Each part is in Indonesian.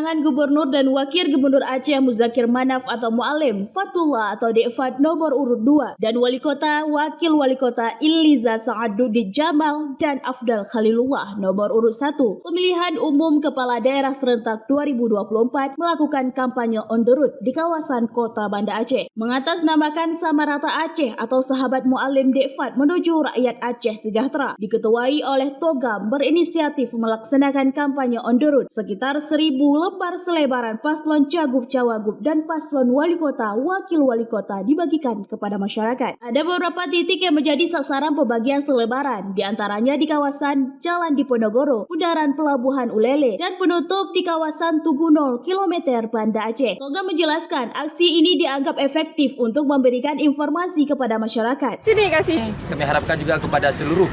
pemenangan Gubernur dan Wakil Gubernur Aceh Muzakir Manaf atau Mu'alim Fatullah atau Dekfat nomor urut 2 dan Wali Kota Wakil Wali Kota Iliza Sa'aduddin Jamal dan Afdal Khalilullah nomor urut 1 pemilihan umum Kepala Daerah serentak 2024 melakukan kampanye on the road di kawasan Kota Banda Aceh. Mengatasnamakan Samarata Aceh atau Sahabat Mu'alim Dekfat menuju rakyat Aceh sejahtera diketuai oleh Togam berinisiatif melaksanakan kampanye on the road. Sekitar 1.000 lembar selebaran paslon Cagup Cawagup dan paslon Wali Kota Wakil Wali Kota dibagikan kepada masyarakat. Ada beberapa titik yang menjadi sasaran pembagian selebaran, di antaranya di kawasan Jalan Diponegoro, Bundaran Pelabuhan Ulele, dan penutup di kawasan Tugu 0 km Banda Aceh. Togam menjelaskan aksi ini dianggap efektif untuk memberikan informasi kepada masyarakat. Sini kasih. Kami harapkan juga kepada seluruh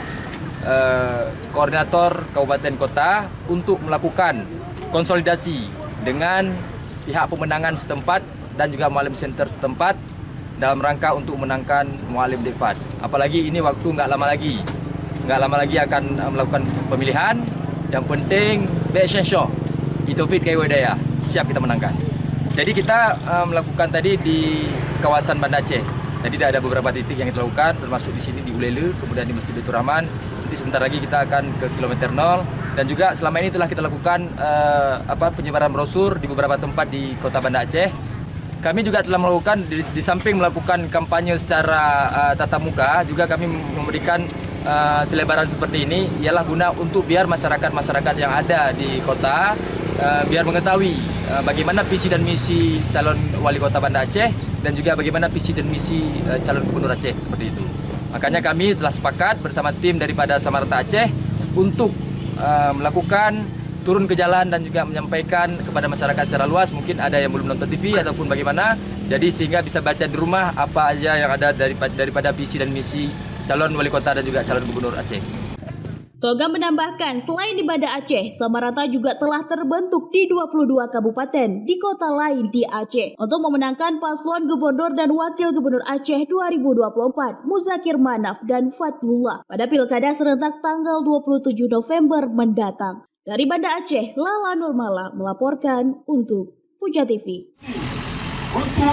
koordinator kabupaten kota untuk melakukan konsolidasi dengan pihak pemenangan setempat dan juga Mu'alim Center setempat dalam rangka untuk menangkan Mu'alim Dekfat. Apalagi ini waktu nggak lama lagi akan melakukan pemilihan. Yang penting Be'esyensho Itofit Kaiwadaya siap kita menangkan. Jadi kita melakukan tadi di kawasan Banda Aceh. Tadi ada beberapa titik yang kita lakukan, termasuk di sini di Ulele, kemudian di Masjid Baitur Rahman. Nanti sebentar lagi kita akan ke kilometer 0 dan juga selama ini telah kita lakukan penyebaran brosur di beberapa tempat di Kota Banda Aceh. Kami juga telah melakukan di samping melakukan kampanye secara tatap muka, juga kami memberikan selebaran seperti ini ialah guna untuk biar masyarakat yang ada di kota biar mengetahui bagaimana visi dan misi calon wali kota Banda Aceh dan juga bagaimana visi dan misi calon gubernur Aceh seperti itu. Makanya kami telah sepakat bersama tim daripada Samarata Aceh untuk melakukan turun ke jalan dan juga menyampaikan kepada masyarakat secara luas. Mungkin ada yang belum nonton TV ataupun bagaimana, jadi sehingga bisa baca di rumah apa aja yang ada daripada visi dan misi calon wali kota dan juga calon gubernur Aceh. Togam menambahkan, selain di Banda Aceh, Samarata juga telah terbentuk di 22 kabupaten di kota lain di Aceh untuk memenangkan paslon Gubernur dan Wakil Gubernur Aceh 2024, Muzakir Manaf dan Fatullah pada Pilkada serentak tanggal 27 November mendatang. Dari Banda Aceh, Lala Nurmala melaporkan untuk Puja TV.